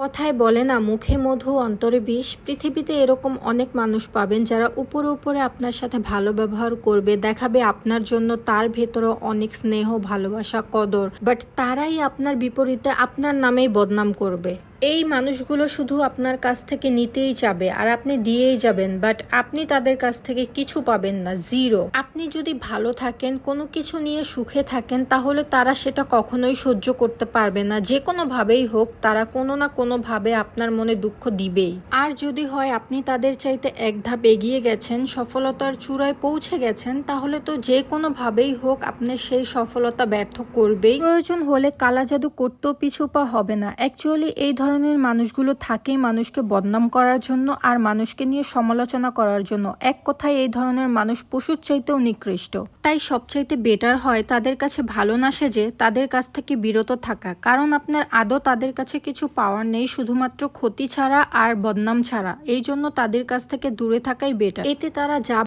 কথায় বলে না, মুখে মধু অন্তরে বিষ। পৃথিবীতে এরকম অনেক মানুষ পাবেন যারা উপরে উপরে আপনার সাথে ভালো ব্যবহার করবে, দেখাবে আপনার জন্য তার ভেতরে অনেক স্নেহ, ভালোবাসা, কদর, বাট তারাই আপনার বিপরীতে আপনার নামেই বদনাম করবে। এই মানুষগুলো শুধু আপনার কাছ থেকে নিতেই চাবে আর আপনি দিয়েই যাবেন, বাট আপনি তাদের কাছ থেকে কিছু পাবেন না, জিরো। আপনি যদি ভালো থাকেন, কোনো কিছু নিয়ে সুখে থাকেন, তাহলে তারা সেটা কখনোই সহ্য করতে পারবে না। যে কোনোভাবেই হোক, তারা কোনো না কোনোভাবে আপনার মনে দুঃখ দিবেই। আর যদি হয় আপনি তাদের চাইতে এক ধাপ এগিয়ে গেছেন, সফলতার চূড়ায় পৌঁছে গেছেন, তাহলে তো যে কোনোভাবেই হোক আপনার সেই সফলতা ব্যর্থ করবেই। প্রয়োজন হলে কালা জাদু করতেও পিছু পা হবে না। অ্যাকচুয়ালি এই ধরনের মানুষগুলো থাকেই মানুষকে বদনাম করার জন্য আর মানুষকে নিয়ে সমালোচনা করার জন্য। এক কথায় এই ধরনের মানুষ পশুর চাইতেও নিকৃষ্ট। তাই সবচাইতে বেটার হয় তাদের কাছে ভালো না সেজে তাদের কাছ থেকে বিরত থাকা, কারণ আপনার আদৌ তাদের কাছে কিছু পাওয়ার নেই, শুধুমাত্র ক্ষতি ছাড়া আর বদনাম ছাড়া। এই জন্য তাদের কাছ থেকে দূরে থাকাই বেটার। এতে তারা যা